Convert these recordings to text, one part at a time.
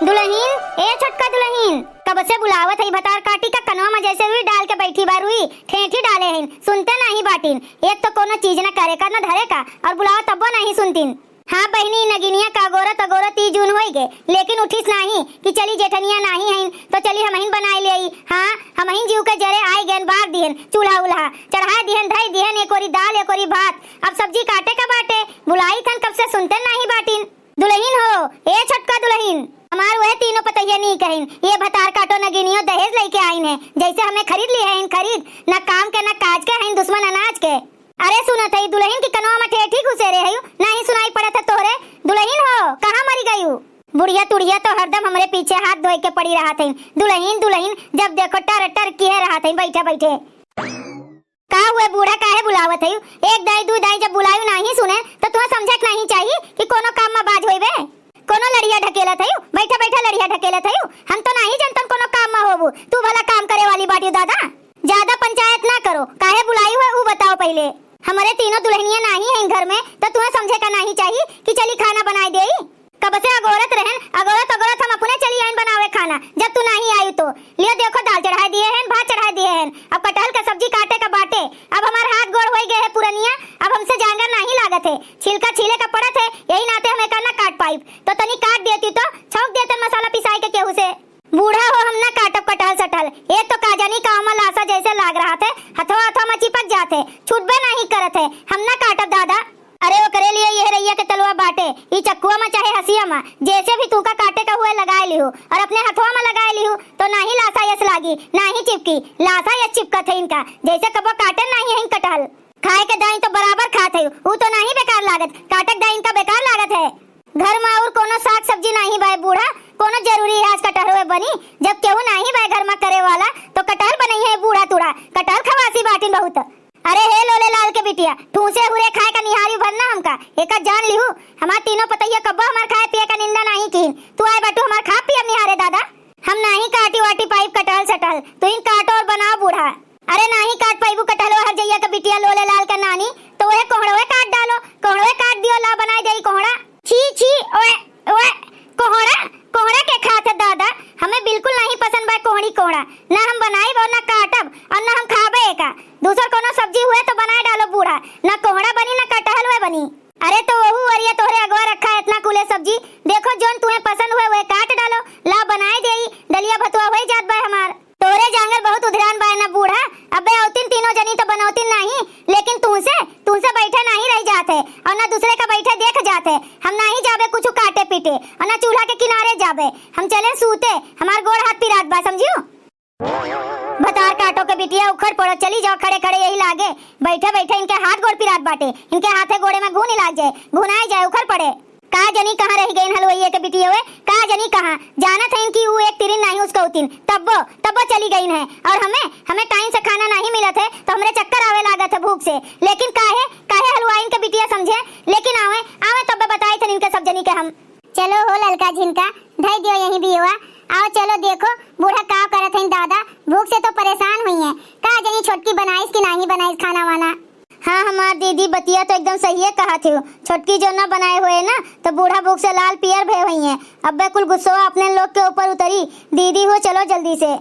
दुल्हीन, ए छोटका दुल्हीन, कब से बुलावत है भतार काटी का कनवा में जैसे हुई डाल के बैठी बार हुई ठेठी डाले हैं, सुनते नहीं बाटिन। एक तो कोनो चीज न करे का न धरे का और बुलाओ तब नहीं सुनतीन। हाँ बहनी नगिनिया का गोरत अगोरत 30 जून होई गे, लेकिन उठिस नहीं कि चली जेठनिया नहीं है तो चली हमहिन बनाई ले आई। हाँ हमहिन जीव के जरे आई गेन बाग दिहन चूल्हा उल्हा चढ़ा दिहन धई दिहन एक ओरी दाल एक ओरी भात। अब सब्जी काटे का बाटे बुलाई थन कब से सुनते नहीं बाटिन। दुल्हीन हो ए छोटका दुल्हीन, हमार वह तीनों पतैया नहीं कहिन, ये भतार काटो नगिनियो दहेज लेके आइन है, जैसे हमें खरीद लिए हैं खरीद न काम के न काज के हैं दुश्मन अनाज के। अरे सुनत है दुल्हीन की कनवा में ठेठी घुसे रे है नहीं सुनाई पड़त है तोरे। दुल्हीन हो कहाँ मरी गई? बुढ़िया तुड़िया तो हरदम हमरे पीछे हाथ धोई के पड़ी रहा थे। दुल्हीन दुल्हीन जब देखो टर टर किए रहा थे बैठे बैठे। का हुए बूढ़ा काहे बुलावत है? एक दाई दू दाई जब बुलायू नहीं सुने तो तुम्हें समझक नहीं चाहिए कि कोनो काम में बाज होइबे। कोनो लड़िया ढकेला थयू बैठा बैठा लड़िया ढकेला थयू, हम तो नहीं जानतन कोनो काम में होबू। तू भला काम करे वाली बाटी दादा, ज्यादा पंचायत ना करो, काहे बुलाई हुए वो बताओ पहले। हमारे तीनों दुल्हनिया नहीं है घर में तो तुम्हें समझे का नहीं चाहिए कि चली खाना बनाई दे। कब से अगोरत रहन अगोरत अगोरत हम अपने चली आइन बनावे खाना, जब तू नहीं आई तो लियो देखो दाल चढ़ा दिए हैं भात चढ़ा दिए हैं, अब कटहल का सब्जी काटे का बाटे। अब हमार हाथ गोड़ हो गए है पुरनिया, अब हमसे जांगर नहीं लागत है, छिलका छीले का पड़त है, यही नाते हमें करना काट पाइप तो तनी काट देती तो छौंक देते मसाला पिसाई के केहू से। बूढ़ा हो हम ना काटब कटहल सटहल, एक तो काजानी काव में लासा जैसे लाग रहा थे, हथवा हथवा में चिपक जाते छुटबे नहीं करत है, हम ना काटब दादा। अरे वो करे लिए यह रैया के तलवा बाटे ई चक्कुआ में चाहे हसिया में जैसे भी तू का काटे का हुए लगाए लिहू और अपने हथवा में लगाए लिहू तो नहीं लासा यस लागी नहीं चिपकी, लासा यस चिपकत है इनका जैसे कबो काटे नहीं है कटहल। खाए के दाई तो बराबर खाते है वो तो नहीं बेकार लागत, काटक दाई इनका बेकार लागत है। घर में और कोनो साग सब्जी नहीं भाई बूढ़ा, कोनो जरूरी है आज कटहल हुए बनी, जब केहू नहीं भाई घर में करे वाला तो कटहल बनी है बूढ़ा तुड़ा कटहल खवासी बाटिन बहुत। अरे हे लोले लाल के बिटिया ठूसे हुए खाए का निहारी भरना हमका एक जान लिहू, हमार तीनों पतैया कब्बो हमार खाए पिए का निंदा नहीं कीन, तू आए बाटू हमार खा पिए निहारे दादा। हम नहीं काटी वाटी पाइप कटहल सटहल, तू इन काटो और बनाओ बूढ़ा। अरे नहीं काट पाइबू कटहल हर जइया का बिटिया लोले लाल का नानी तो वह कोहड़वे काट डालो, कोहड़वे काट दियो ला बनाई जाई कोहड़ा। छी छी ओए ओए कोहड़ा कोहड़ा के खाते दादा, हमें बिल्कुल नहीं पसंद बा कोहड़ी कोहड़ा, ना हम बनाई और ना काटब और ना हम खाबे का। दूसर कोनो सब्जी हुए तो बनाए डालो बूढ़ा, ना कोहड़ा बनी ना कटहल हुए बनी। अरे तो वहू वरिया तोहरे अगवा रखा है इतना कुले सब्जी, देखो जोन तुम्हें पसंद हुए वह काट डालो ला बनाए देई, दलिया भतुआ हो जात बा हमार। तोरे जांगर बहुत उधरान बा ना बूढ़ा, अबे औतिन तीनों जनी तो बनौतिन नहीं, लेकिन तुमसे बैठे नहीं रह जाते और ना दूसरे का बैठे देख जाते। हम नहीं जाबे कुछ काटे पीटे और ना चूल्हा के किनारे जाबे, हम चले सूते, हमार गोड़ हाथ पिरात बा समझियो। भतार काटो के बिटिया उखड़ पड़ो चली जाओ खड़े खड़े यही लागे, बैठे बैठे इनके हाथ गोड़ पिरात बाटे, इनके हाथे गोड़े में घून लाग जाए घुनाई जाए उखड़ पड़े। का जनी कहाँ रह गई हलवाइये के बिटिया हुए, का जनी कहाँ जाना था इनकी वो एक तिरिन नहीं उसका उतिन तब्बो चली गई है और हमें टाइम से खाना नहीं मिला थे तो हमरे चक्कर आवे लागत है भूख से, लेकिन काहे काहे हलवाई इनके बिटिया समझे, लेकिन आवे आवे तब बताए थे इनके सब जनी के हम। चलो हो ललका झिनका धई दियो यहीं भी हुआ, आओ चलो देखो बूढ़ा का करत है दादा, भूख से तो परेशान हुई है, का जनी छोटकी बनाईस कि नहीं बनाईस खाना वाना। हाँ हमार दीदी बतिया तो एकदम सही है कहा थी, छोटकी जो ना बनाए हुए ना तो बूढ़ा भूख से लाल पियर भे हुई है, अब कुल गुस्सा अपने लोग के ऊपर उतरी, दीदी हो चलो जल्दी से।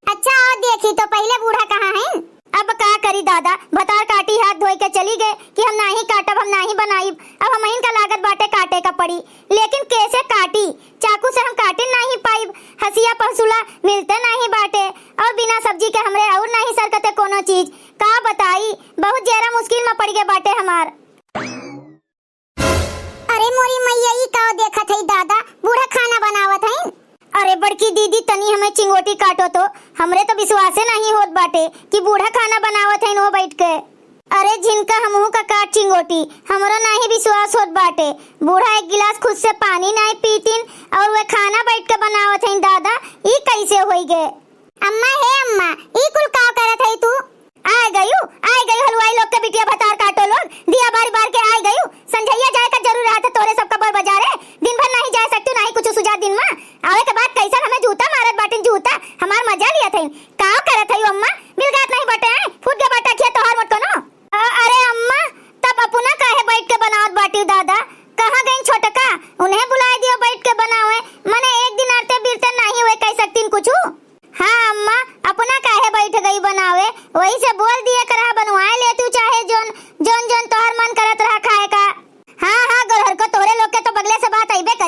अच्छा और देखी तो पहले बूढ़ा कहाँ है? अब का करी दादा भतार काटी हाथ धोई के चली गए कि हम नहीं काटब हम नहीं बनाईब, अब हम इनका लागत बाटे काटे का पड़ी, लेकिन कैसे काटी, चाकू से हम काटे नहीं पाइब, हसिया पहसुला मिलते नहीं बाटे और बिना सब्जी के हमरे और नहीं सरकते कोनो चीज, का बताई बहुत जरा मुश्किल में पड़ गए बाटे हमार। अरे मोरी मैया ई का देखत है दादा बूढ़ा खाना बनावत है। अरे बड़की दीदी तनी हमें चिंगोटी काटो तो, हमरे तो विश्वास नहीं होत बाटे कि बूढ़ा खाना बनावत है नो बैठ के। अरे जिनका हमहू का काट चिंगोटी हमरो नहीं विश्वास होत बाटे, बूढ़ा एक गिलास खुद से पानी नहीं पीतिन और वे खाना बैठ के बनावत है दादा, ई कैसे होई गे। अम्मा हे अम्मा ई कुल का करत है तू? आए गयू हलवाई लोग के बिटिया भतार काटो लोग दिया बार बार के आए गयू, संझैया जाए का जरूर रहा था तोरे सब कबर बाजारे, दिन भर नहीं जा सकती नहीं कुछ सुझा दिन में आवे के बाद कैसा हमें जूता मारत बाटिन जूता हमार मजा लिया था का करत है अम्मा, बिलगात नहीं बटे फूट के बाटा खिया तोहार मत कोनो। अरे अम्मा तब अपना काहे बैठ के बनावत बाटी दादा, कहां गई छोटका उन्हें बुला दियो बैठ के बनावे, मने एक दिन आते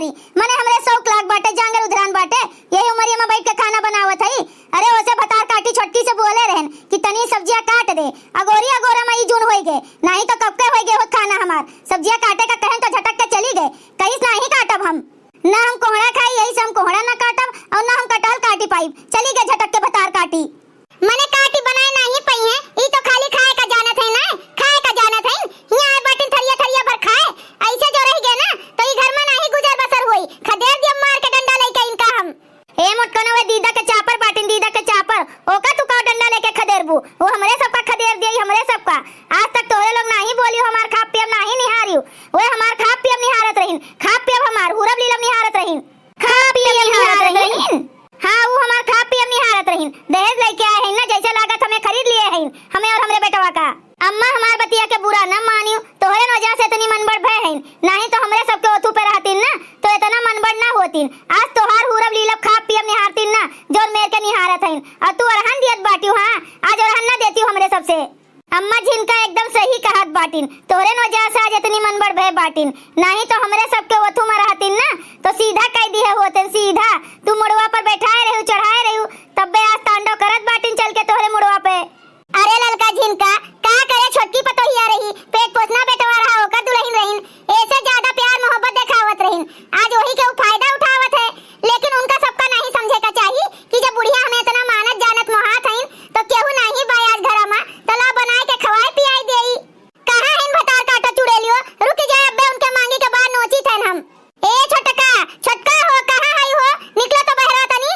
निहारी। मने हमरे शौक लाग बाटे, जांगर उधरान बाटे, यही उमरिया में बैठ के खाना बनावत हई। अरे ओसे भतार काटी छोटकी से बोले रहन कि तनी सब्जियां काट दे, अगोरी अगोरा में ई जून होई गए, नहीं तो कब के होई गए होत खाना हमार। सब्जियां काटे का कहन तो झटक के चली गए, कहीं नहीं काटब हम, ना हम कोहड़ा खाई, यही से हम कोहड़ा ना काटब और ना हम कटहल काटी पाई। चली गए झटक के भतार काटी। मने काटी बनाए नहीं पई है, ई तो खाली खाए का जानत है ना, खाए का जानत है। यहां बाटिन थरिया थरिया भर खाए, ऐसे जो रह गए ना तो ई घर में नहीं गुजर बसर हुई। खदेर दिया मार के डंडा लेके इनका हम। ए मुटकनो वे दीदा के चापर बाटिन, दीदा के चापर ओका तू का डंडा लेके खदेरबू, वो हमरे सबका खदेर दिई, हमरे सबका। आज तक तोरे लोग नहीं बोलियो हमार खा पियब नहीं निहारियो, ओए हमार खा पियब निहारत रहिन, खा पियब हमार हुरब लीलब निहारत रहिन, खा पियब निहारत रहिन। हां वो हमार खा पियब निहारत रहिन, दहेज लेके आए हैं ना, जैसे लागत हमें खरीद लिए हैं हमें और हमरे बेटवा का। अम्मा हमार बतिया के बुरा न मानियो, तोहरे वजह से इतनी मनबड़ भय है, नहीं तो हमरे सबके ओथू पे रहतीन ना तो इतना मनबड़ ना होतीन। आज तोहार हुरब लीलब खा पियब निहारतीन ना, जोर मेर के निहारत हैं, और तू अरहन दियत बाटियो। हां आज अरहन ना देती हमरे सबसे। अम्मा जिनका एकदम सही कहत बाटिन, तोहरे वजह से आज इतनी मनबड़ भय बाटिन, नहीं तो हमरे सबके ओथू में रहतीन ना तो सीधा कह दिए होते, सीधा तू मुड़वा पर बैठाए रहू, चढ़ाए रहू, तब आज तांडव करत बाटिन चल के तोहरे मुड़वा पे। अरे ललका झिनका का करे, छोटकी पतोहिया रही, पेट पोसना बेटवा रहा होकर दुल्हन रहीन, ऐसे ज्यादा प्यार मोहब्बत दिखावत रहीन, आज वही के फायदा उठावत है। लेकिन उनका सबका नहीं समझे का चाहिए कि जब बुढ़िया हमें इतना मानत जानत मोहात हईन तो केहू नहीं बायाज घर में तला बनाए के खवाए पियाई देई। कहां हईन भतार काटा चुड़ैलियो, रुक जाए अब्बे उनके मांगी के बाद नोची थन हम। ए छोटका छोटका हो, कहां हई हो, निकला तो बहरा तनी।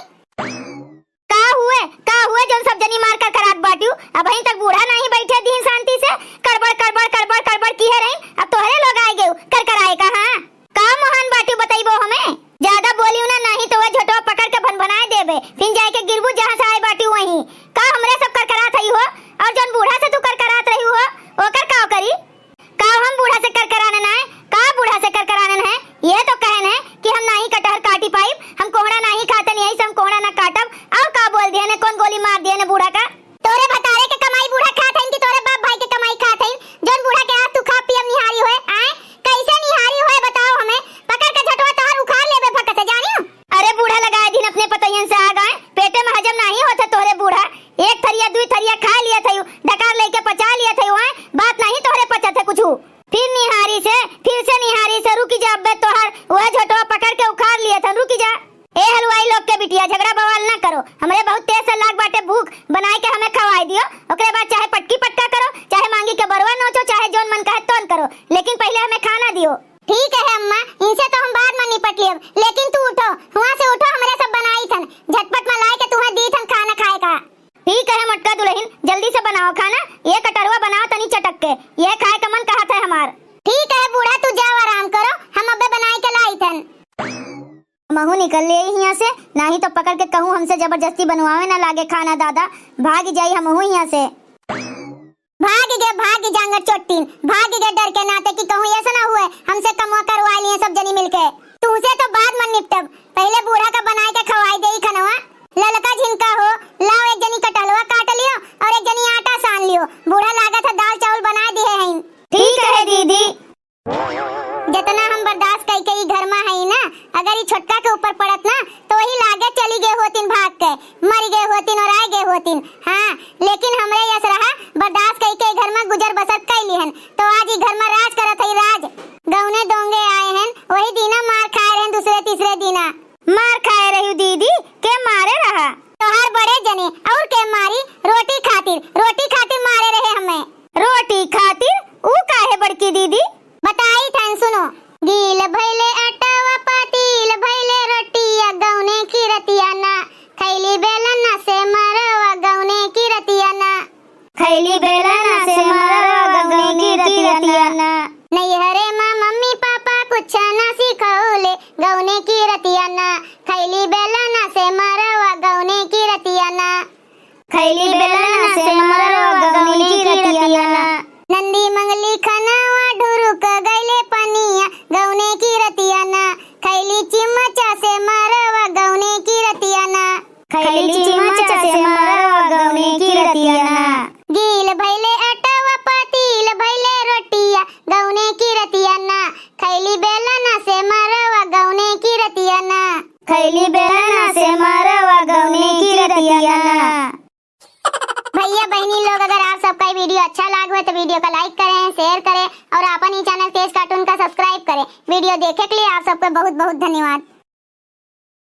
का हुए जोन सब जनी मार कर खराब बाटियो, अब अहीं तक बूढ़ा नहीं बैठे दीन शांति से, कड़बड़ कड़बड़ कड़बड़ कड़बड़ की है रही, अब तोहरे लोग आए गए कर कर आए कहां का महान बाटियो बताइबो हमें। ज्यादा बोलियो ना, नहीं तो वो झटवा पकड़ के भनभनाए देबे, फिर जाए के गिरबू जहां से आए बाटियो वहीं। का हमरे सब कर करात हई हो, और जोन बूढ़ा से तू कर करात रही हो ओकर का करी। का हम बूढ़ा से कर कराने ना है, का बूढ़ा से कर कराने है, ये तो कहन है कि हम नहीं कटहर काटी पाई, हम कोहड़ा नहीं खाते, नहीं से हम कोहड़ा ना काटब। और का बोल दिया ने, कौन गोली मार दिया ने बूढ़ा का। तोरे भतारे के कमाई बूढ़ा खात हईन कि तोरे बाप भाई के कमाई खात हईन, जोन बूढ़ा के आज तू खा पियब निहारी होए। आए कैसे निहारी होए बताओ हमें, पकड़ के झटवा तोहर उखाड़ लेबे फक से जानियो। अरे बूढ़ा लगाए दिन अपने पतोयन से आ गए, पेटे में हजम नहीं होता तोरे बूढ़ा, एक थरिया दुई थरिया खा लिया थई, डकार लेके पचा लिया थई, वहां बात नहीं तोहरे पचत है कुछ। फिर निहारी से रुकी जा अब्बे, तोहर वह झटवा पकड़ के उखाड़ लिया था, रुकी जा। ए हलवाई लोग के बिटिया झगड़ा बवाल ना करो, हमरे बहुत तेज से लाग बाटे भूख, बनाए के हमें खवाई दियो, ओकरे बाद चाहे पटकी पटका करो, चाहे मांगी के बरवा नोचो, चाहे जोन मन कहे तोन करो, लेकिन पहले हमें खाना दियो। ठीक है अम्मा, इनसे तो हम बाद में निपट लेब, लेकिन तू उठो, वहां से उठो, हमरे सब बनाई थन, झटपट में लाए के तुम्हें दी थन खाना खाए का। ठीक है मटका दुल्हन, जल्दी से बनाओ खाना, ये कटरवा बनाओ तनी चटक के, ये खाए का मन कहत है हमार। ठीक है बूढ़ा, तू जाओ आराम करो, हम अब्बे बनाए के लाई थन। महू निकल ले यहाँ से, नहीं तो पकड़ के कहूँ हमसे जबरदस्ती बनवावे ना लागे खाना, दादा भाग जाई हमहू यहाँ से। भाग गे जांगर चोटीन, भाग गे डर के नाते कि कहूँ ऐसा ना हुए हमसे कमवा करवा लिए सब जनी मिलके। तुमसे तो बाद में निपटब, पहले बूढ़ा का बनाए के खवाई देई खनवा। ललका झिनका हो, लाओ एक जनी कटहलवा काट लियो और एक जनी आटा सान लियो, बूढ़ा लागत है दाल चावल बना दिए हैं। ठीक है दीदी। जितना हम बर्दाश्त कई के घर में है ना, अगर ये छोटका के ऊपर पड़त ना तो वही लागे चली गए होतिन भाग के, मर गए होतिन और आए गए होतिन। हाँ लेकिन हमरे यस रहा बर्दाश्त कई के घर में गुजर बसर कैली हन, तो आज ही घर में राज करत है राज। गौने दोंगे आए हैं, वही दीना मार खाए रहे दूसरे तीसरे दीना। मार खाए रही दीदी के मारे रहा तोहार बड़े जने, और के मारी रोटी खातिर मारे रहे हमें। रोटी खातिर ऊ काहे बड़की दीदी बताई थन, सुनो। गील भइले आटावा पातिल भइले रोटिया, गौने की रतिया ना खैली बेलना से मरवा, गौने की रतिया ना खैली बेलना से मरवा, गौने की रतिया ना। नैहरे मां मम्मी पापा कुछ ना सिखौले, गौने की रतिया ना खैली बेलना से मरवा, गौने की रतिया ना खैली बेलना से मरवा, गौने की रतिया ना। नंदी मंगली खनावा ढुरुक गईले पनिया, गौने की रतिया ना खैली चिमचा से मरवा, गौने की रतिया ना खैली चिमचा से मरवा, गौने की रतिया ना। गील भइले आटावा पातिल भइले रोटिया, गौने की रतिया ना खैली बेलना से मरवा, गौने की खैली बेलना से मरवा गौने की रतिया ना। भैया बहनी लोग, अगर आप सबका ये वीडियो अच्छा लगा हो तो वीडियो को लाइक करें, शेयर करें और अपन ही चैनल तेज कार्टून का सब्सक्राइब करें। वीडियो देखे के लिए आप सबको बहुत बहुत धन्यवाद।